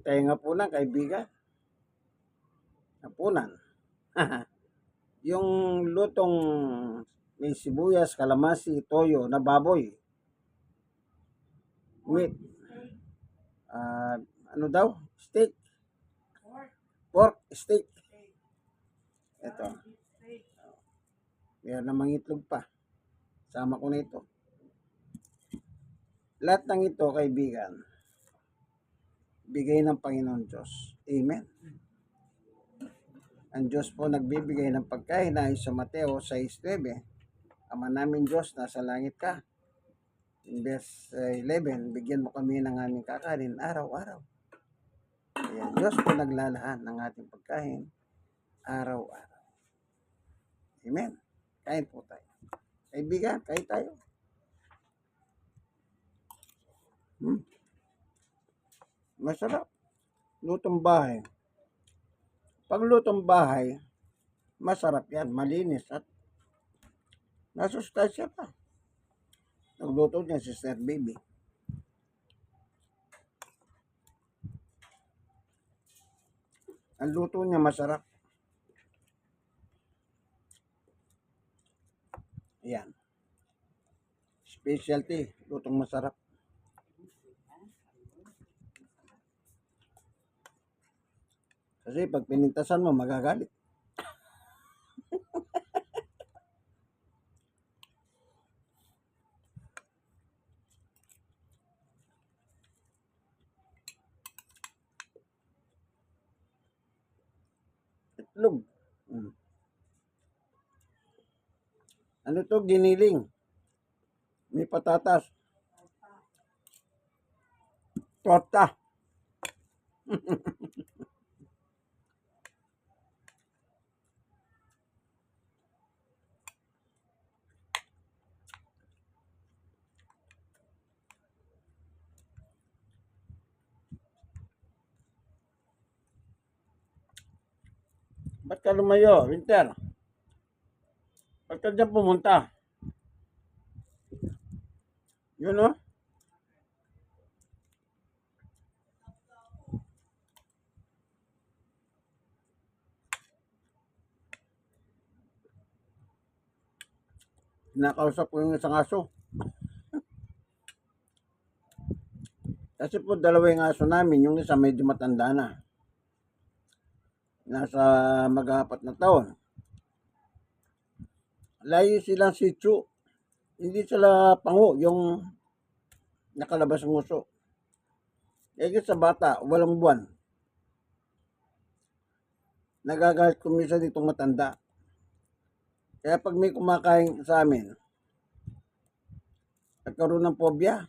tayong hapunan, kaibigan. Hapunan. Yung lutong may sibuyas, kalamansi, toyo na baboy. Meat. Ano daw? Steak. Pork steak. Ito. Meron namang itlog pa. Sama ko na ito. Lahat ng ito, kaibigan, bigay ng Panginoon Diyos. Amen. Ang Diyos po nagbibigay ng pagkain na sa Mateo 6:9. Ama namin Diyos, nasa langit ka. In verse 11, bigyan mo kami ng aming kakanin araw-araw. Ayan, Diyos po naglalahan ng ating pagkain araw-araw. Amen. Kain po tayo. Kaibigan, kain tayo. Masarap. Lutong bahay. Pag lutong bahay, masarap yan, malinis at nasustansya pa. Nagluto niya si Sister Baby. Ang luto niya masarap. Ayan. Specialty, lutong masarap. Kasi pag pinintasan mo, magagalit. Itlog. Ano to? Giniling. May patatas. Torta. Ba't ka lumayo, Winter? Ba't ka dyan pumunta? Yun o. Kinakausap ko yung isang aso. Kasi po dalawa yung aso namin, yung isa medyo matanda na. Nasa mag-apat na taon. Layo silang sitsu. Hindi sila pango, yung nakalabas ng uso. Kaya sa bata, walang buwan. Nagagalit ko minsan itong matanda. Kaya pag may kumakain sa amin, nagkaroon ng phobia.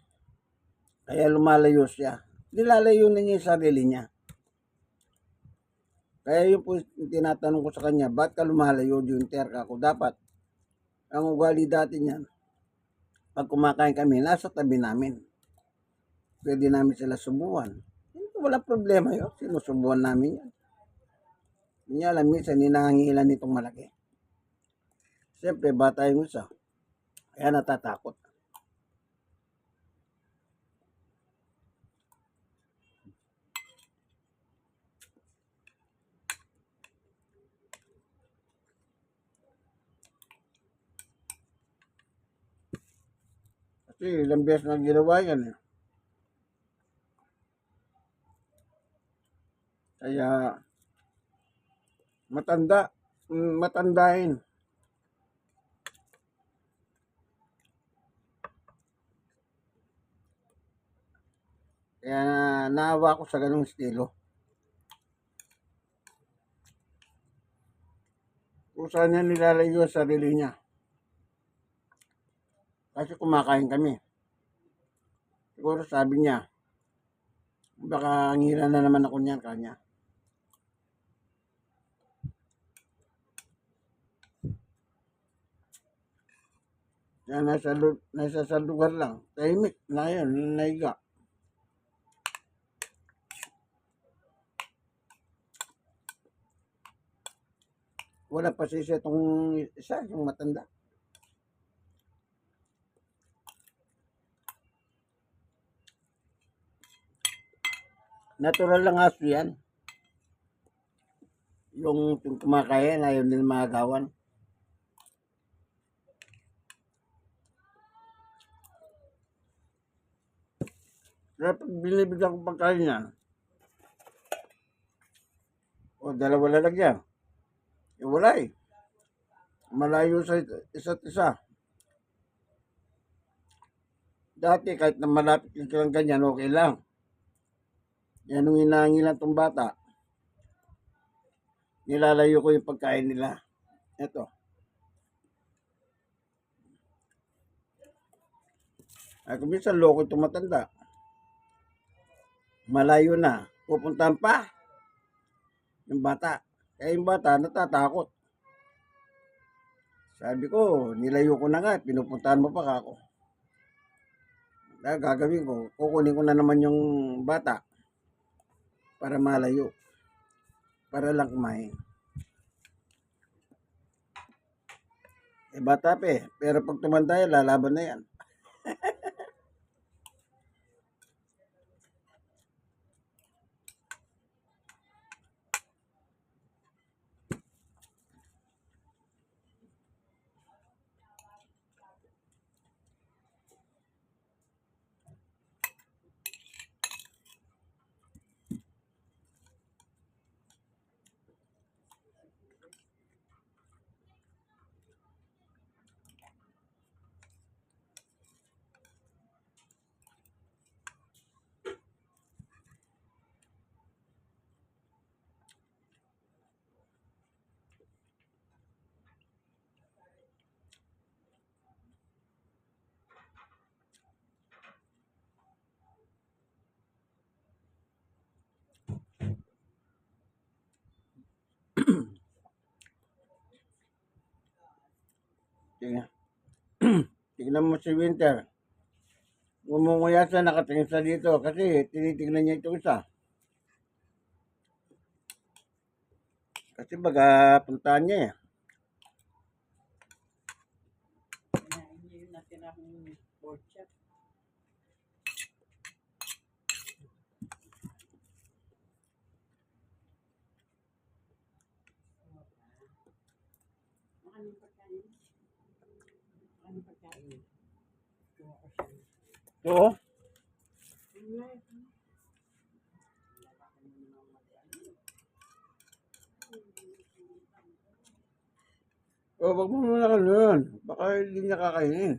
Kaya lumalayo siya. Nilalayo na niya yung sarili niya. Kaya yun po tinatanong ko sa kanya, ba't ka lumalayo, Junter? Ako dapat. Ang ugali dati niyan, pag kumakain kami, nasa tabi namin. Pwede namin sila subuan. Wala problema yun. Sinusubuan namin yan. Hindi alam, minsan ninangilan nitong malaki. Siyempre, bata yung isa. Kaya natatakot. Kasi ilang beses na ginawa yan eh. Kaya matandain. Kaya naawa ko sa ganung estilo. Kung saan niya nilalayo sa sarili niya. Kasi kumakain kami. Siguro sabi niya, baka ngira na naman ako niyan kanya. Kaya nasa sa lugar lang. Tahimik na yun, naiga. Wala pa siya itong isa, yung matanda. Natural lang aso yan. Yung kumakain, ayaw nila maagawan. Kaya pag binibigyan ko pagkain niya, o dalawa lalagyan, wala eh. Malayo sa isa't isa. Dati kahit na malapit lang ganyan, okay lang. Yan ang inaangilan tong bata. Nilalayo ko yung pagkain nila. Ito. Ay kung minsan loko itong matanda. Malayo na. Pupuntahan pa yung bata. Kaya yung bata natatakot. Sabi ko, nilayo ko na nga. Pinupuntahan mo pa ako. Kaya gagawin ko, kukunin ko na naman yung bata para malayo. Para lang kumain. Eh bata pa eh. Pero pag tumanda yan, lalaban na yan. Tingnan mo si Winter. Ngumunguya siya, nakatingin siya dito kasi tinitignan niya itong isa. Kasi baga puntahan niya eh. Kinain niya yung natirang pork chop. Makaming pagkain. Makaming pagkain. Kuha ko siya. Oo. O, wag mo muna ka nun. Baka hindi niya kakainin.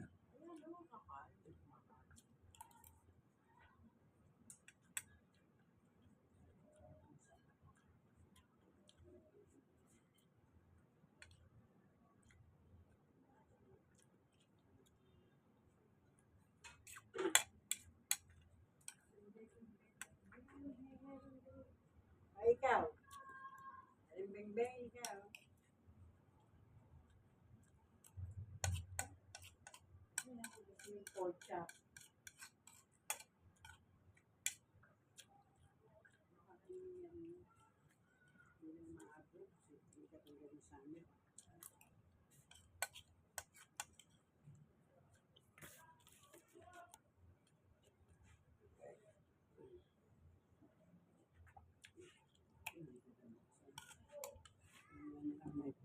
Ay, ikaw. Beng-beng, ikaw. Yung pork chop.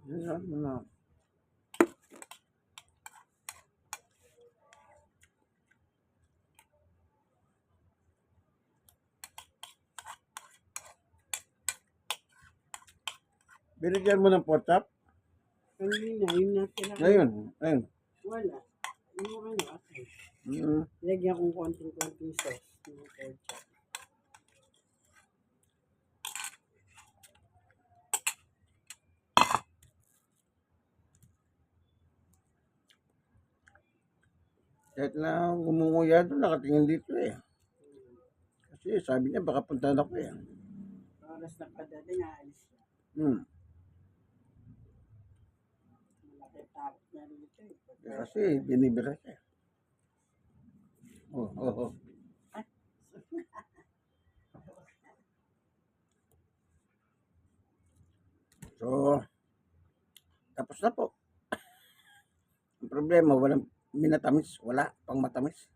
Yan na. Binigyan mo ng pork chop? Kanina, yung natirang. Ngayon. Ayun. Wala. Yung ano, okay. Mm. Lagyan kong konting-konting sauce. Yung pork chop. Kahit na ngumunguya doon, nakatingin dito eh. Kasi sabi niya, baka puntahan ako eh. Oras na padating, aalis siya. Hmm. Malaki takot na rito eh. Kasi binibira siya. Oh, oh, oh. So, tapos na po. Ang problema, walang minatamis. Wala pang matamis.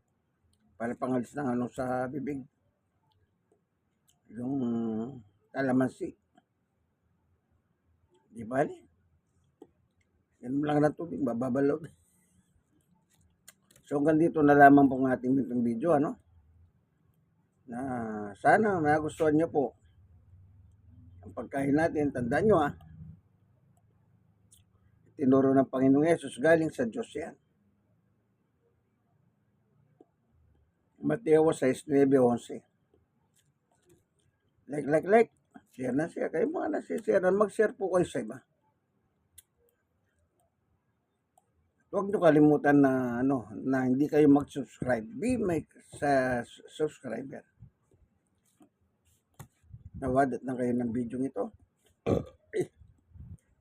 Para pangalis ng ano sa bibig. yung kalamansi. Di ba? Yan mo lang ng tubig, bababalaw. So hanggang dito na lamang po ang ating itong video, ano? Na sana magustuhan nyo po ang pagkain natin. Tandaan nyo tinuro ng Panginoong Yesus, galing sa Diyos yan. Mateo 6:9-11. Like. Share na share. Kayo mga nasishare, mag-share po kayo sa iba. Huwag nyo kalimutan na na hindi kayo mag-subscribe. Be my subscriber. Nawadat na kayo ng video ito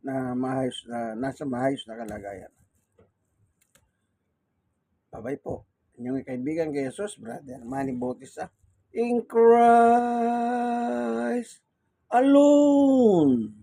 na nasa maayos na kalagayan. Bye-bye po. Inyong kaibigan kay Jesus, Brother Manny Bautista. In Christ alone.